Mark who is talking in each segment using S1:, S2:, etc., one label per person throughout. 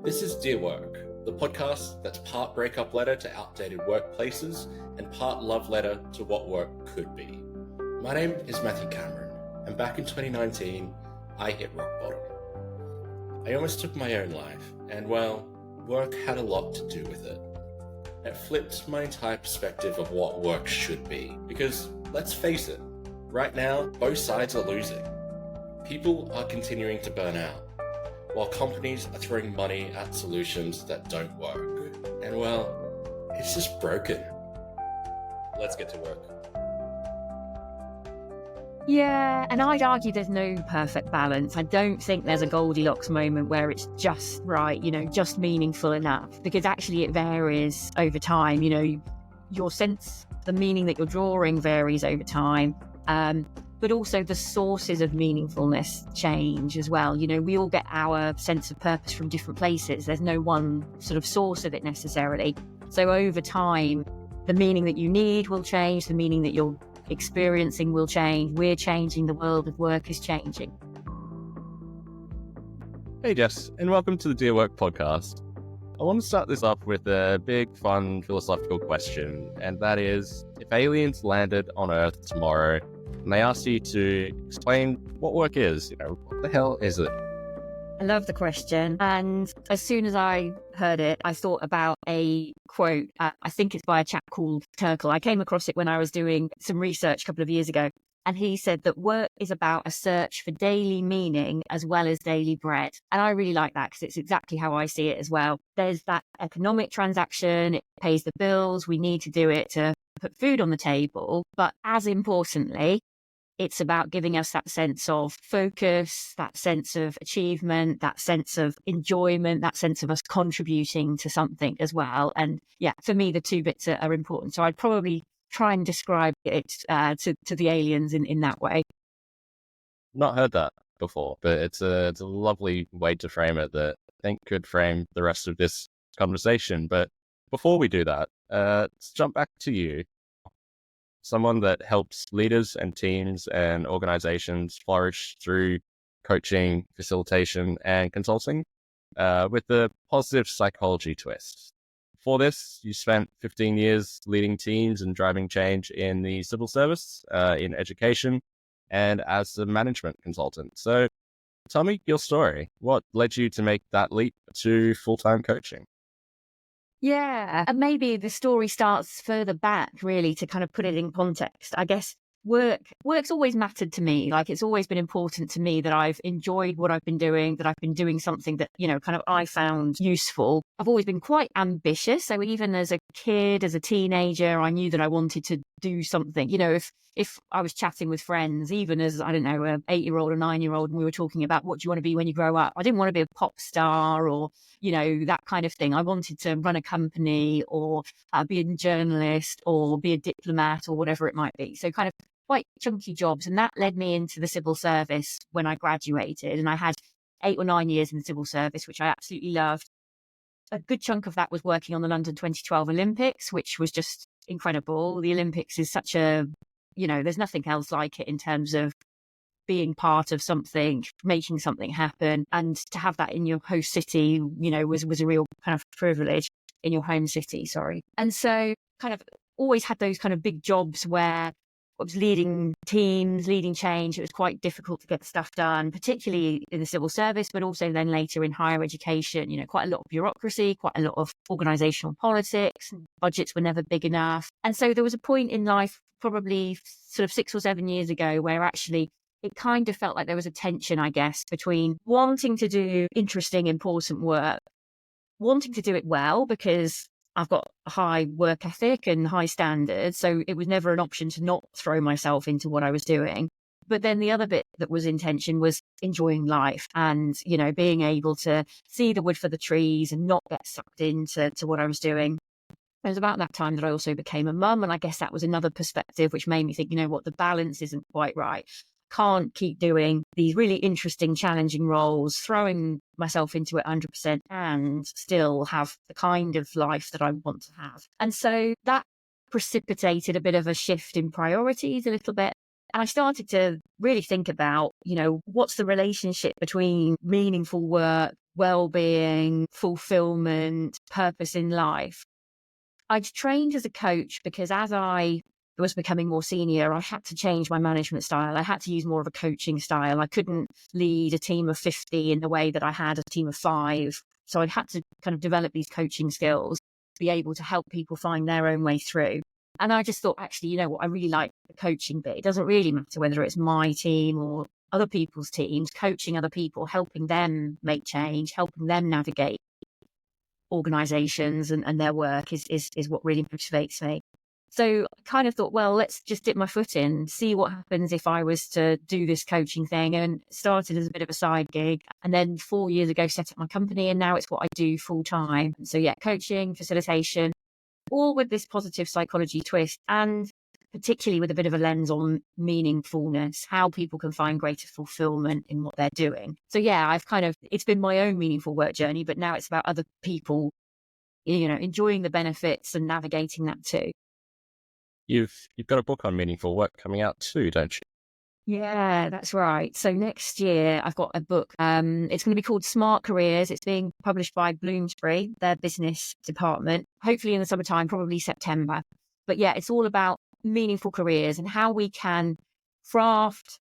S1: This is Dear Work, the podcast that's part breakup letter to outdated workplaces and part love letter to what work could be. My name is Matthew Cameron, and back in 2019, I hit rock bottom. I almost took my own life, and well, work had a lot to do with it. It flipped my entire perspective of what work should be, because let's face it, right now, both sides are losing. People are continuing to burn out, while companies are throwing money at solutions that don't work. And well, it's just broken. Let's get to work.
S2: Yeah, and I'd argue there's no perfect balance. I don't think there's a Goldilocks moment where it's just right, just meaningful enough, because actually it varies over time. Your sense, the meaning that you're drawing varies over time. But also the sources of meaningfulness change as well. We all get our sense of purpose from different places. There's no one sort of source of it necessarily. So over time, the meaning that you need will change, the meaning that you're experiencing will change. We're changing, the world of work is changing.
S3: Hey Jess, and welcome to the Dear Work podcast. I want to start this off with a big, fun, philosophical question, and that is, if aliens landed on Earth tomorrow, and they asked you to explain what work is, what the hell is it?
S2: I love the question. And as soon as I heard it, I thought about a quote. I think it's by a chap called Turkle. I came across it when I was doing some research a couple of years ago. And he said that work is about a search for daily meaning as well as daily bread. And I really like that because it's exactly how I see it as well. There's that economic transaction. It pays the bills. We need to do it to put food on the table. But as importantly, it's about giving us that sense of focus, that sense of achievement, that sense of enjoyment, that sense of us contributing to something as well. And yeah, for me, the two bits are important. So I'd probably try and describe it to the aliens in that way.
S3: Not heard that before, but it's a lovely way to frame it that I think could frame the rest of this conversation. But before we do that, let's jump back to you. Someone that helps leaders and teams and organizations flourish through coaching, facilitation, and consulting with the positive psychology twist. For this, you spent 15 years leading teams and driving change in the civil service, in education, and as a management consultant. So tell me your story. What led you to make that leap to full-time coaching?
S2: Yeah, and maybe the story starts further back, really, to kind of put it in context. I guess work's always mattered to me. Like, it's always been important to me that I've enjoyed what I've been doing, that I've been doing something that, kind of I found useful. I've always been quite ambitious. So even as a kid, as a teenager, I knew that I wanted to do something. If I was chatting with friends, even as, I don't know, an 8-year-old or 9-year-old, and we were talking about what do you want to be when you grow up, I didn't want to be a pop star or, that kind of thing. I wanted to run a company or be a journalist or be a diplomat or whatever it might be. So kind of quite chunky jobs. And that led me into the civil service when I graduated. And I had 8 or 9 years in the civil service, which I absolutely loved. A good chunk of that was working on the London 2012 Olympics, which was just incredible. The Olympics is such a, there's nothing else like it in terms of being part of something, making something happen. And to have that in your host city, was a real kind of privilege in your home city, sorry. And so kind of always had those kind of big jobs where I was leading teams, leading change. It was quite difficult to get stuff done, particularly in the civil service, but also then later in higher education, quite a lot of bureaucracy, quite a lot of organizational politics. Budgets were never big enough. And so there was a point in life, probably sort of 6 or 7 years ago, where actually it kind of felt like there was a tension, I guess, between wanting to do interesting, important work, wanting to do it well, because I've got a high work ethic and high standards. So it was never an option to not throw myself into what I was doing. But then the other bit that was in tension was enjoying life and, being able to see the wood for the trees and not get sucked into what I was doing. It was about that time that I also became a mum. And I guess that was another perspective which made me think, the balance isn't quite right. Can't keep doing these really interesting, challenging roles, throwing myself into it 100% and still have the kind of life that I want to have. And so that precipitated a bit of a shift in priorities a little bit. And I started to really think about, what's the relationship between meaningful work, well-being, fulfillment, purpose in life. I'd trained as a coach because as I was becoming more senior, I had to change my management style. I had to use more of a coaching style. I couldn't lead a team of 50 in the way that I had a team of 5. So I'd had to kind of develop these coaching skills to be able to help people find their own way through. And I just thought, actually, you know what, I really like the coaching bit. It doesn't really matter whether it's my team or other people's teams, coaching other people, helping them make change, helping them navigate organizations and their work is what really motivates me. So I kind of thought, well, let's just dip my foot in, see what happens if I was to do this coaching thing, and started as a bit of a side gig. And then 4 years ago, set up my company, and now it's what I do full time. So yeah, coaching, facilitation, all with this positive psychology twist, and particularly with a bit of a lens on meaningfulness, how people can find greater fulfillment in what they're doing. So yeah, it's been my own meaningful work journey, but now it's about other people, enjoying the benefits and navigating that too.
S3: You've got a book on meaningful work coming out too, don't you?
S2: Yeah, that's right. So next year I've got a book. It's going to be called Smart Careers. It's being published by Bloomsbury, their business department, hopefully in the summertime, probably September. But yeah, it's all about meaningful careers and how we can craft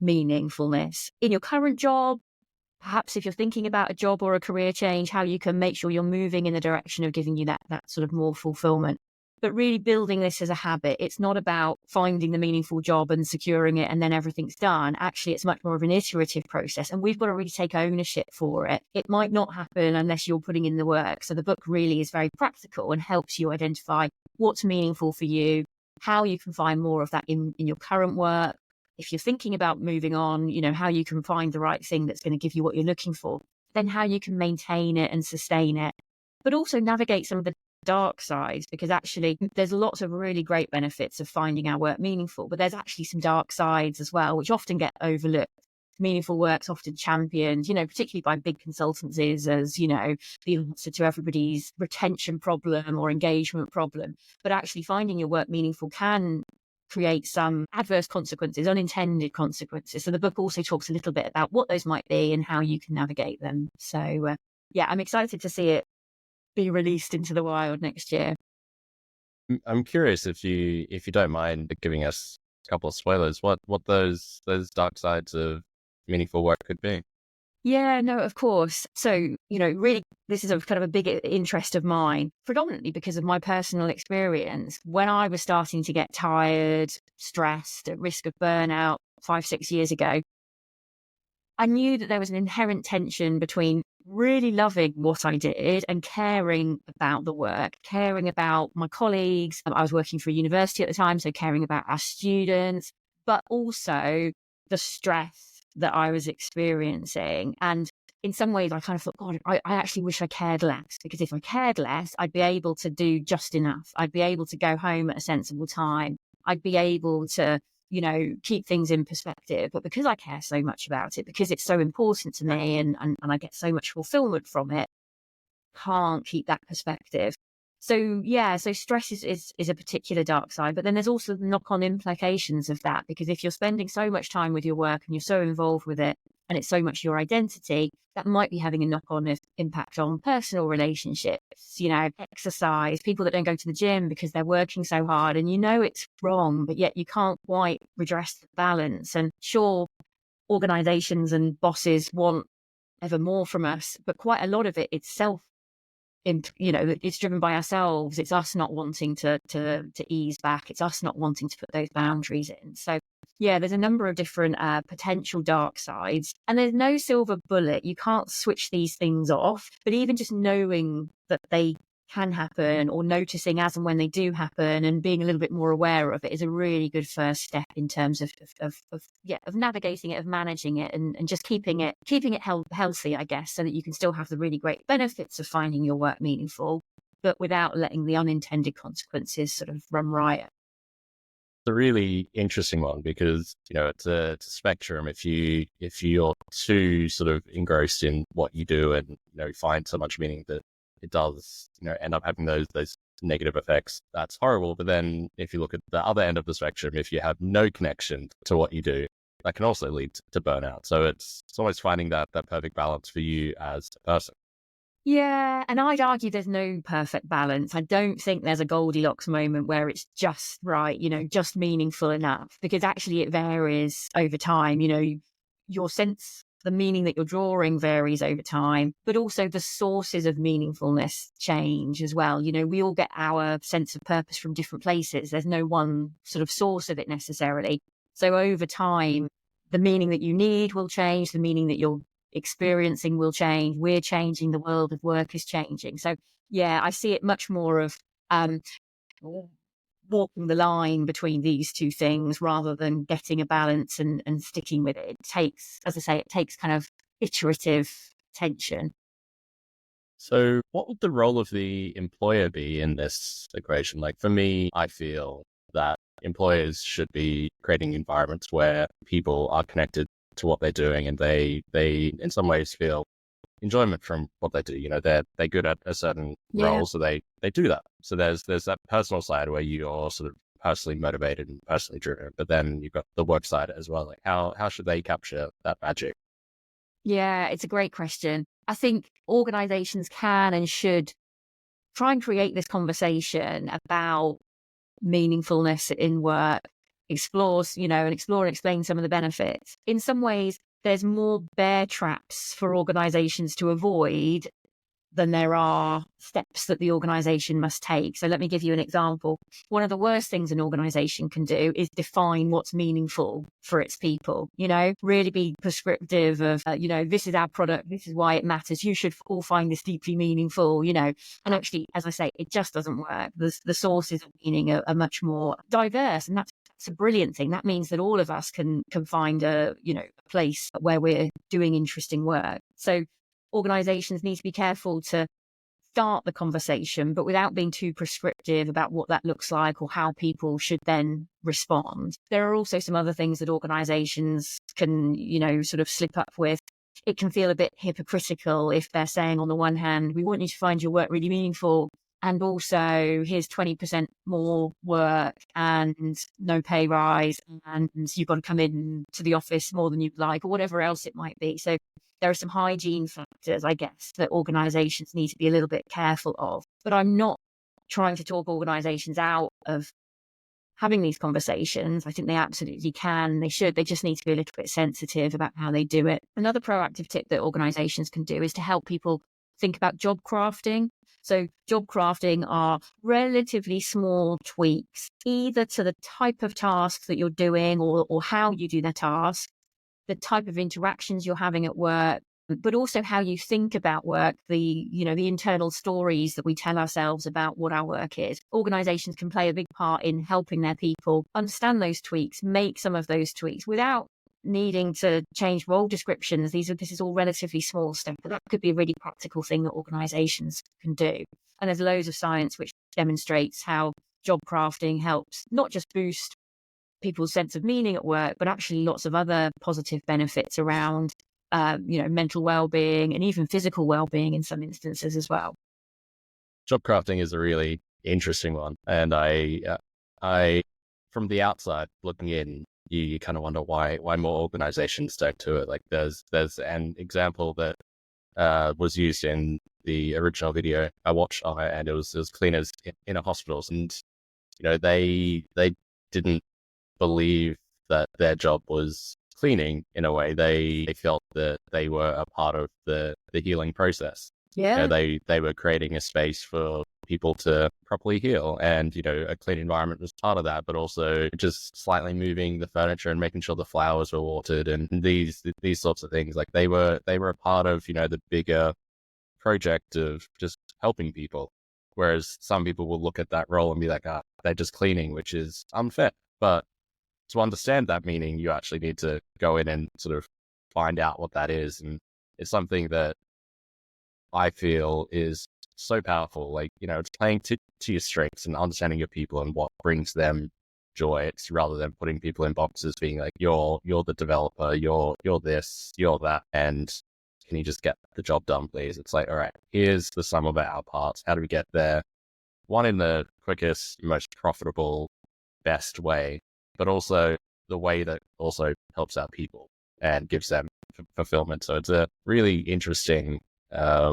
S2: meaningfulness in your current job. Perhaps if you're thinking about a job or a career change, how you can make sure you're moving in the direction of giving you that sort of more fulfillment. But really building this as a habit. It's not about finding the meaningful job and securing it and then everything's done. Actually, it's much more of an iterative process, and we've got to really take ownership for it. It might not happen unless you're putting in the work. So the book really is very practical and helps you identify what's meaningful for you, how you can find more of that in your current work. If you're thinking about moving on, how you can find the right thing that's going to give you what you're looking for, then how you can maintain it and sustain it, but also navigate some of the dark sides, because actually there's lots of really great benefits of finding our work meaningful, but there's actually some dark sides as well, which often get overlooked. Meaningful work's often championed, particularly by big consultancies as, the answer to everybody's retention problem or engagement problem. But actually finding your work meaningful can create some adverse consequences, unintended consequences. So the book also talks a little bit about what those might be and how you can navigate them. So yeah, I'm excited to see it be released into the wild next year.
S3: I'm curious if you don't mind giving us a couple of spoilers, what those dark sides of meaningful work could be.
S2: Yeah, no, of course. So, really, this is a kind of a big interest of mine, predominantly because of my personal experience. When I was starting to get tired, stressed, at risk of burnout 5-6 years ago, I knew that there was an inherent tension between really loving what I did and caring about the work, caring about my colleagues. I was working for a university at the time, so caring about our students, but also the stress that I was experiencing. And in some ways, I kind of thought, God, I actually wish I cared less, because if I cared less, I'd be able to do just enough. I'd be able to go home at a sensible time. I'd be able to keep things in perspective. But because I care so much about it, because it's so important to me and I get so much fulfillment from it, can't keep that perspective. So yeah, so stress is a particular dark side, but then there's also the knock-on implications of that, because if you're spending so much time with your work and you're so involved with it and it's so much your identity, that might be having a knock-on impact on personal relationships, exercise, people that don't go to the gym because they're working so hard and it's wrong, but yet you can't quite redress the balance. And sure, organizations and bosses want ever more from us, but quite a lot of it's it's driven by ourselves. It's us not wanting to ease back. It's us not wanting to put those boundaries in. So yeah, there's a number of different potential dark sides, and there's no silver bullet. You can't switch these things off, but even just knowing that they can happen, or noticing as and when they do happen and being a little bit more aware of it, is a really good first step in terms of navigating it, of managing it, and just keeping it healthy, I guess, so that you can still have the really great benefits of finding your work meaningful, but without letting the unintended consequences sort of run riot.
S3: It's a really interesting one, because it's a spectrum. If you're too sort of engrossed in what you do and find so much meaning that it does end up having those negative effects, that's horrible. But then if you look at the other end of the spectrum, if you have no connection to what you do, that can also lead to burnout. So it's always finding that perfect balance for you as a person.
S2: Yeah, and I'd argue there's no perfect balance. I don't think there's a Goldilocks moment where it's just right, just meaningful enough, because actually it varies over time. Your sense, the meaning that you're drawing varies over time, but also the sources of meaningfulness change as well. We all get our sense of purpose from different places. There's no one sort of source of it necessarily. So over time, the meaning that you need will change, the meaning that you're experiencing will change, we're changing, the world of work is changing. So yeah, I see it much more of walking the line between these two things rather than getting a balance and sticking with it. It takes, as I say, it takes kind of iterative attention.
S3: So what would the role of the employer be in this equation? Like for me, I feel that employers should be creating environments where people are connected to what they're doing and they in some ways feel enjoyment from what they do. They're good at a certain role, so they do that. So there's that personal side where you're sort of personally motivated and personally driven, but then you've got the work side as well. Like how should they capture that magic?
S2: Yeah, it's a great question. I think organizations can and should try and create this conversation about meaningfulness in work, explore and explain some of the benefits. In some ways, there's more bear traps for organizations to avoid than there are steps that the organization must take. So let me give you an example. One of the worst things an organization can do is define what's meaningful for its people, really be prescriptive of, this is our product, this is why it matters. You should all find this deeply meaningful, and actually, as I say, it just doesn't work. The sources of meaning are much more diverse, and that's a brilliant thing. That means that all of us can find a place where we're doing interesting work. So organizations need to be careful to start the conversation, but without being too prescriptive about what that looks like or how people should then respond. There are also some other things that organizations can, sort of slip up with. It can feel a bit hypocritical if they're saying, on the one hand, we want you to find your work really meaningful, and also here's 20% more work and no pay rise, and you've got to come in to the office more than you'd like, or whatever else it might be. So there are some hygiene factors, I guess, that organizations need to be a little bit careful of. But I'm not trying to talk organizations out of having these conversations. I think they absolutely can. They should. They just need to be a little bit sensitive about how they do it. Another proactive tip that organizations can do is to help people think about job crafting. So job crafting are relatively small tweaks, either to the type of tasks that you're doing or how you do the task, the type of interactions you're having at work, but also how you think about work, the internal stories that we tell ourselves about what our work is. Organizations can play a big part in helping their people understand those tweaks, make some of those tweaks without needing to change role descriptions. This is all relatively small stuff, but that could be a really practical thing that organizations can do. And there's loads of science which demonstrates how job crafting helps not just boost people's sense of meaning at work, but actually lots of other positive benefits around, mental well-being and even physical well-being in some instances as well.
S3: Job crafting is a really interesting one, and I from the outside looking in, you kind of wonder why more organizations don't do it. Like there's an example that was used in the original video I watched on it, and it was cleaners in a hospitals, and they didn't believe that their job was cleaning. In a way, they felt that they were a part of the healing process.
S2: Yeah.
S3: They were creating a space for people to properly heal, and a clean environment was part of that, but also just slightly moving the furniture and making sure the flowers were watered and these sorts of things. Like they were a part of the bigger project of just helping people, whereas some people will look at that role and be like, they're just cleaning, which is unfair. But to understand that meaning, you actually need to go in and sort of find out what that is, and it's something that I feel is so powerful. Like, it's playing to your strengths and understanding your people and what brings them joy. It's rather than putting people in boxes, being like, you're the developer, you're this, you're that, and can you just get the job done, please? It's like, all right, here's the sum of our parts. How do we get there? one in the quickest, most profitable, best way, but also the way that also helps out people and gives them fulfillment. So it's a really interesting, I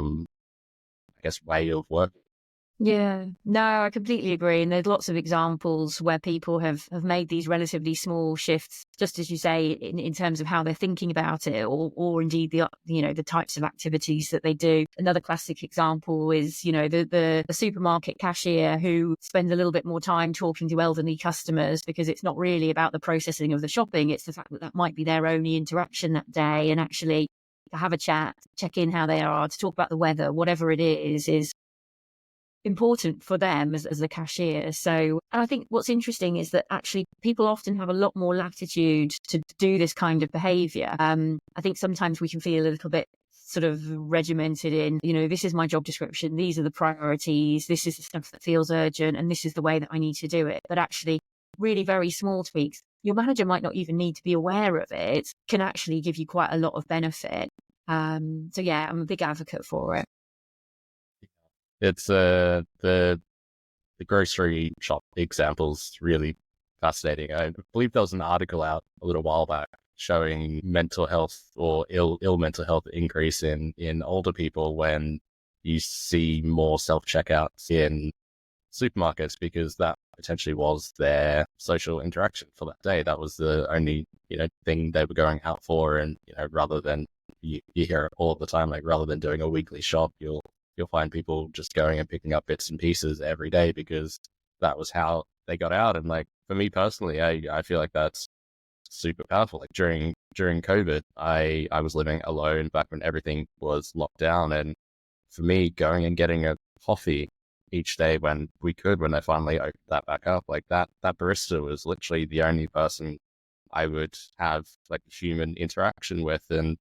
S3: guess, way of working.
S2: Yeah, no, I completely agree. And there's lots of examples where people have made these relatively small shifts, just as you say, in terms of how they're thinking about it, or indeed the types of activities that they do. Another classic example is, the supermarket cashier who spends a little bit more time talking to elderly customers because it's not really about the processing of the shopping. It's the fact that that might be their only interaction that day, and actually to have a chat, check in how they are, to talk about the weather, whatever it is important for them as the cashier. So, and I think what's interesting is that actually people often have a lot more latitude to do this kind of behavior. I think sometimes we can feel a little bit sort of regimented in, this is my job description, these are the priorities, this is the stuff that feels urgent, and this is the way that I need to do it. But actually, really very small tweaks, your manager might not even need to be aware of it, can actually give you quite a lot of benefit. So yeah, I'm a big advocate for it.
S3: It's the grocery shop example's really fascinating. I believe there was an article out a little while back showing mental health or ill mental health increase in older people when you see more self-checkouts in supermarkets, because that potentially was their social interaction for that day. That was the only, thing they were going out for. And, rather than, you hear it all the time, like rather than doing a weekly shop, you'll find people just going and picking up bits and pieces every day because that was how they got out. And like, for me personally, I feel like that's super powerful. Like during COVID, I was living alone back when everything was locked down. And for me, going and getting a coffee each day when they finally opened that back up, like that barista was literally the only person I would have like human interaction with. And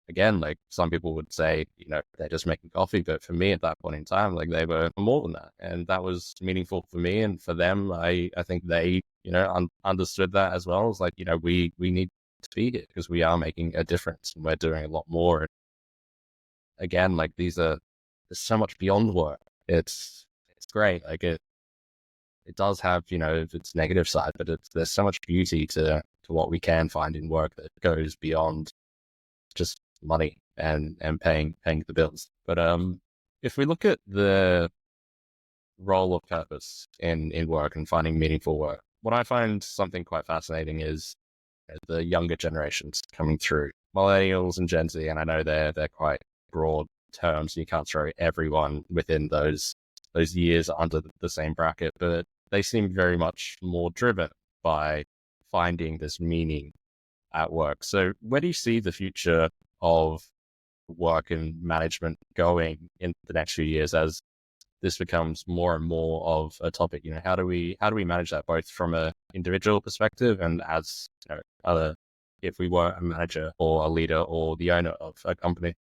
S3: again, like some people would say, they're just making coffee, but for me at that point in time, like they were more than that, and that was meaningful for me and for them. I think they, understood that as well. As like, we need to be here because we are making a difference and we're doing a lot more. And again, like there's so much beyond work. It's great. Like it does have, its negative side, but there's so much beauty to what we can find in work that goes beyond just money and paying the bills. But if we look at the role of purpose in work and finding meaningful work, what I find something quite fascinating is the younger generations coming through, millennials and Gen Z. And I know they're quite broad terms. You can't throw everyone within those years under the same bracket, but they seem very much more driven by finding this meaning at work. So where do you see the future of work and management going in the next few years as this becomes more and more of a topic? How do we manage that both from a individual perspective and as if we were a manager or a leader or the owner of a company?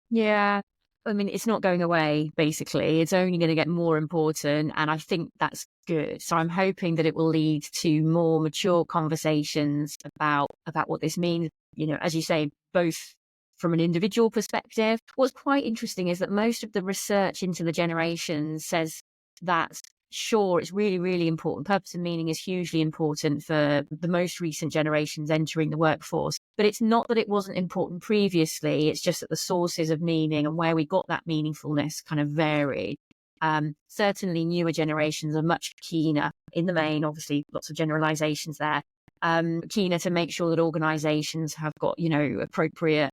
S2: Yeah. I mean, it's not going away, basically. It's only going to get more important. And I think that's good. So I'm hoping that it will lead to more mature conversations about what this means, as you say, both from an individual perspective. What's quite interesting is that most of the research into the generations says that, sure, it's really, really important. Purpose and meaning is hugely important for the most recent generations entering the workforce. But it's not that it wasn't important previously. It's just that the sources of meaning and where we got that meaningfulness kind of varied. Certainly newer generations are much keener in the main, obviously lots of generalizations there, keener to make sure that organizations have got, appropriate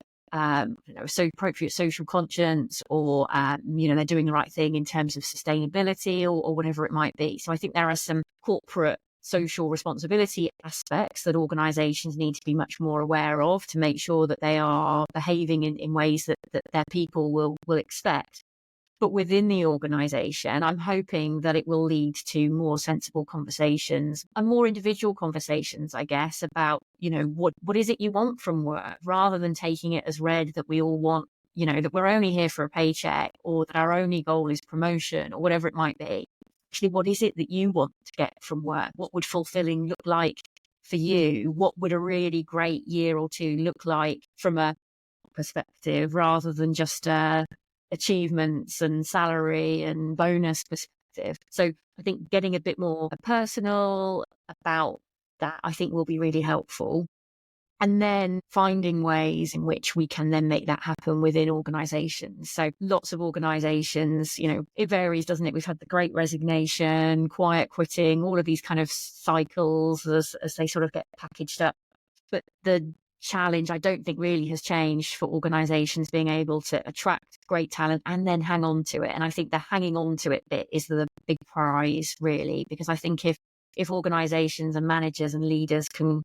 S2: social conscience, or they're doing the right thing in terms of sustainability or whatever it might be. So I think there are some corporate social responsibility aspects that organizations need to be much more aware of to make sure that they are behaving in ways that their people will expect. But within the organization, I'm hoping that it will lead to more sensible conversations and more individual conversations, I guess, about, what is it you want from work, rather than taking it as read that we all want, that we're only here for a paycheck, or that our only goal is promotion, or whatever it might be. Actually, what is it that you want to get from work? What would fulfilling look like for you? What would a really great year or two look like from a perspective, rather than just achievements and salary and bonus perspective? perspective. So I think getting a bit more personal about that, I think will be really helpful. And then finding ways in which we can then make that happen within organizations. So lots of organizations, it varies, doesn't it? We've had the Great Resignation, quiet quitting, all of these kind of cycles as they sort of get packaged up. But the challenge, I don't think, really has changed for organizations being able to attract great talent and then hang on to it. And I think the hanging on to it bit is the big prize, really, because I think if organizations and managers and leaders can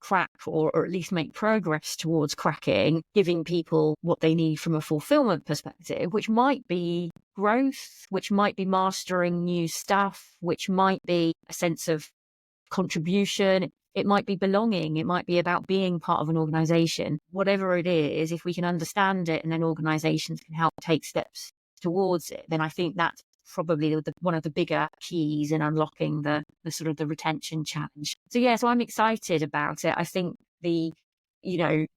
S2: crack or at least make progress towards cracking, giving people what they need from a fulfillment perspective, which might be growth, which might be mastering new stuff, which might be a sense of contribution, it might be belonging, it might be about being part of an organization. Whatever it is, if we can understand it and then organizations can help take steps towards it, then I think that's probably one of the bigger keys in unlocking the sort of the retention challenge. So I'm excited about it. I think the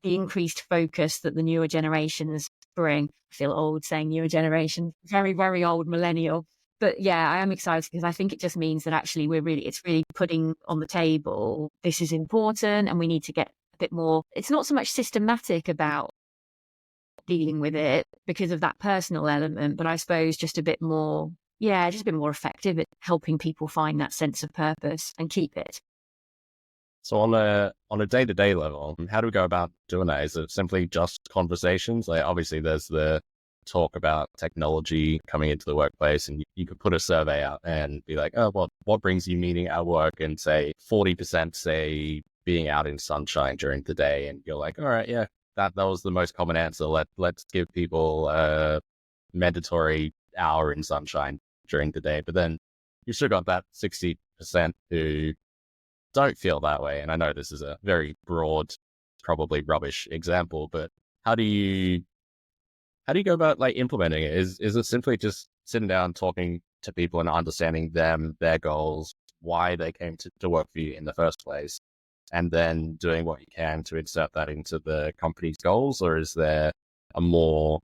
S2: increased focus that the newer generations bring. I feel old saying newer generation, very, very old millennial. But yeah, I am excited because I think it just means that actually it's really putting on the table, this is important and we need to get a bit more, it's not so much systematic about dealing with it because of that personal element, but I suppose just a bit more effective at helping people find that sense of purpose and keep it.
S3: So on a day-to-day level, how do we go about doing that? Is it simply just conversations? Like obviously there's the talk about technology coming into the workplace, and you could put a survey out and be like, oh, well, what brings you meaning at work? And say 40% say being out in sunshine during the day. And you're like, all right, yeah, that was the most common answer. Let's give people a mandatory hour in sunshine during the day. But then you still got that 60% who don't feel that way. And I know this is a very broad, probably rubbish example, but how do you go about like implementing it? Is it simply just sitting down, talking to people and understanding them, their goals, why they came to work for you in the first place, and then doing what you can to insert that into the company's goals? Or is there a more,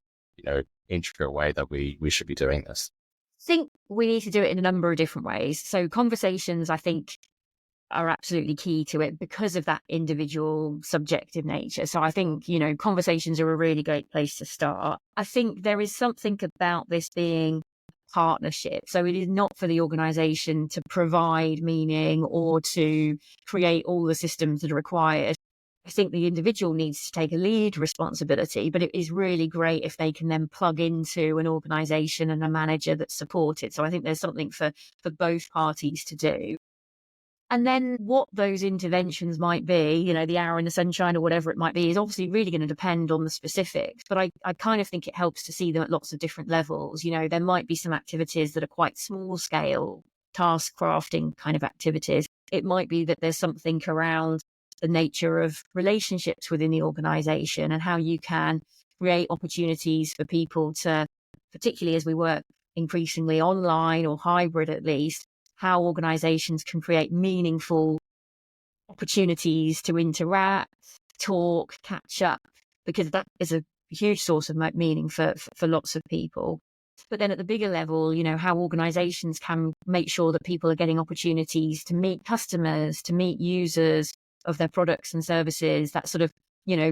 S3: intricate way that we should be doing this?
S2: I think we need to do it in a number of different ways. So conversations, I think, are absolutely key to it because of that individual subjective nature. So I think, conversations are a really great place to start. I think there is something about this being partnership. So it is not for the organization to provide meaning or to create all the systems that are required. I think the individual needs to take a lead responsibility, but it is really great if they can then plug into an organization and a manager that's supported. So I think there's something for both parties to do. And then what those interventions might be, the hour in the sunshine or whatever it might be, is obviously really going to depend on the specifics. But I kind of think it helps to see them at lots of different levels. There might be some activities that are quite small scale, task crafting kind of activities. It might be that there's something around the nature of relationships within the organization and how you can create opportunities for people to, particularly as we work increasingly online or hybrid at least, how organizations can create meaningful opportunities to interact, talk, catch up, because that is a huge source of meaning for lots of people. But then at the bigger level, how organizations can make sure that people are getting opportunities to meet customers, to meet users of their products and services. That sort of,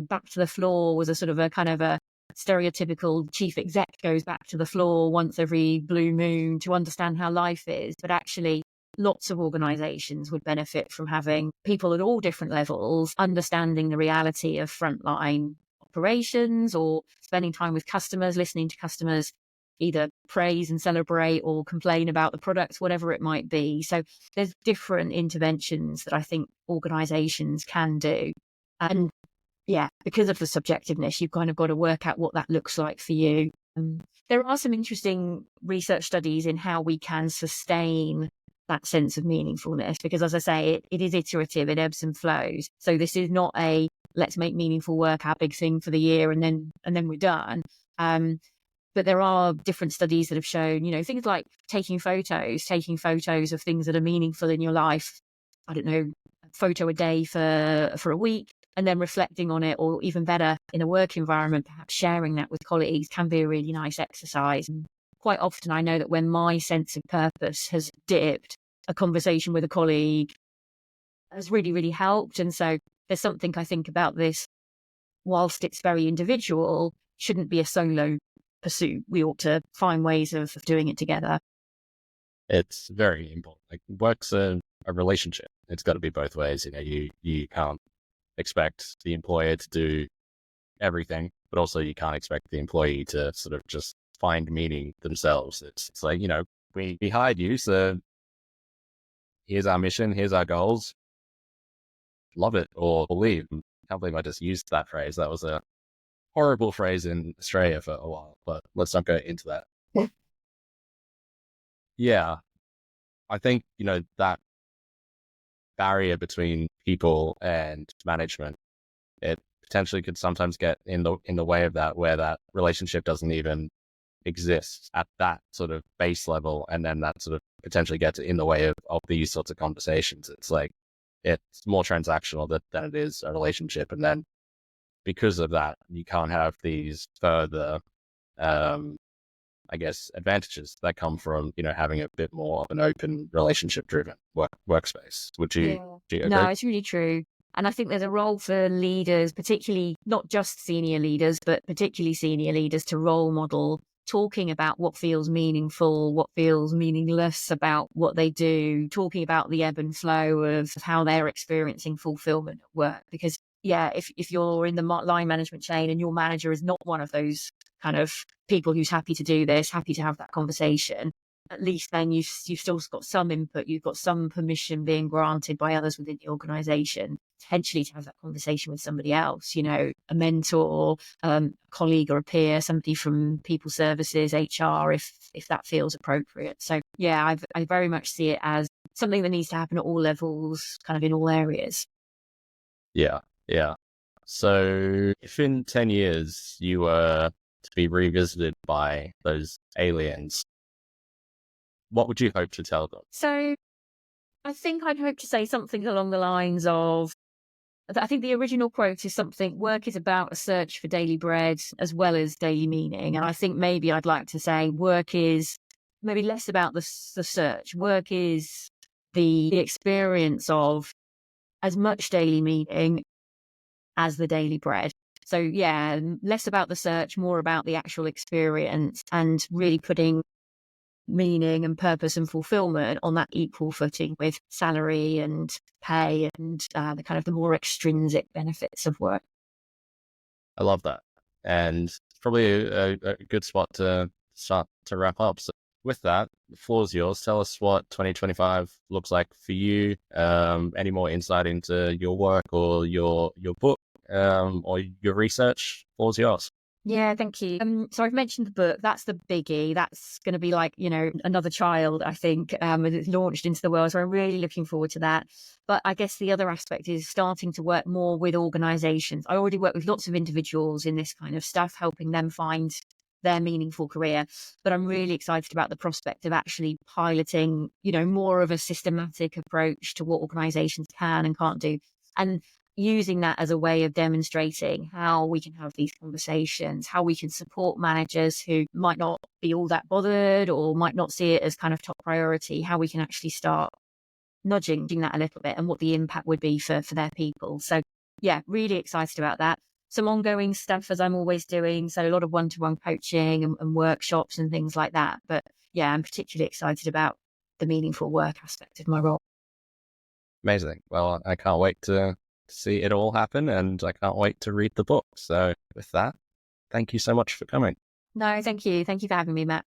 S2: back to the floor was a sort of a kind of a stereotypical chief exec goes back to the floor once every blue moon to understand how life is. But actually, lots of organizations would benefit from having people at all different levels understanding the reality of frontline operations or spending time with customers, listening to customers either praise and celebrate or complain about the products, whatever it might be. So there's different interventions that I think organizations can do. And because of the subjectiveness, you've kind of got to work out what that looks like for you. There are some interesting research studies in how we can sustain that sense of meaningfulness, because as I say, it is iterative, it ebbs and flows. So this is not a let's make meaningful work our big thing for the year and then we're done. But there are different studies that have shown, things like taking photos of things that are meaningful in your life. I don't know, a photo a day for a week, and then reflecting on it, or even better, in a work environment, perhaps sharing that with colleagues can be a really nice exercise. quite often I know that when my sense of purpose has dipped, a conversation with a colleague has really, really helped. And so there's something I think about this, whilst it's very individual, shouldn't be a solo pursuit. We ought to find ways of doing it together.
S3: It's very important. Like, work's a relationship. It's got to be both ways. You can't expect the employer to do everything, but also you can't expect the employee to sort of just find meaning themselves. It's like, we hired you, so here's our mission, here's our goals. Love it or leave. I can't believe I just used that phrase. That was a horrible phrase in Australia for a while, but let's not go into that. Yeah, I think, that barrier between people and management, it potentially could sometimes get in the way of that, where that relationship doesn't even exist at that sort of base level, and then that sort of potentially gets in the way of these sorts of conversations. It's like, it's more transactional than it is a relationship, and then because of that, you can't have these further I guess, advantages that come from, having a bit more of an open relationship-driven workspace. Do you agree?
S2: No, it's really true. And I think there's a role for leaders, particularly not just senior leaders, but particularly senior leaders, to role model talking about what feels meaningful, what feels meaningless about what they do, talking about the ebb and flow of how they're experiencing fulfillment at work. Because, yeah, if you're in the line management chain and your manager is not one of those kind of people who's happy to do this, happy to have that conversation, at least then you've still got some input, you've got some permission being granted by others within the organisation, potentially to have that conversation with somebody else, a mentor, a colleague or a peer, somebody from people services, HR, if that feels appropriate. So yeah, I very much see it as something that needs to happen at all levels, kind of in all areas.
S3: Yeah. So if in 10 years you were to be revisited by those aliens, what would you hope to tell them?
S2: So I think I'd hope to say something along the lines of, I think the original quote is something, work is about a search for daily bread as well as daily meaning. And I think maybe I'd like to say work is maybe less about the search. Work is the experience of as much daily meaning as the daily bread. So yeah, less about the search, more about the actual experience, and really putting meaning and purpose and fulfillment on that equal footing with salary and pay and the kind of the more extrinsic benefits of work.
S3: I love that. And it's probably a good spot to start to wrap up. So with that, the floor is yours. Tell us what 2025 looks like for you. Any more insight into your work or your book or your research? Floor is yours.
S2: Yeah, thank you. So I've mentioned the book. That's the biggie. That's going to be like, another child, I think, as it's launched into the world. So I'm really looking forward to that. But I guess the other aspect is starting to work more with organizations. I already work with lots of individuals in this kind of stuff, helping them find their meaningful career. But I'm really excited about the prospect of actually piloting, more of a systematic approach to what organizations can and can't do. And using that as a way of demonstrating how we can have these conversations, how we can support managers who might not be all that bothered or might not see it as kind of top priority, how we can actually start nudging that a little bit and what the impact would be for their people. So yeah, really excited about that. Some ongoing stuff as I'm always doing. So a lot of one-to-one coaching and workshops and things like that. But yeah, I'm particularly excited about the meaningful work aspect of my role.
S3: Amazing. Well, I can't wait to see it all happen, and I can't wait to read the book. So with that, thank you so much for coming.
S2: No, thank you. Thank you for having me, Matt.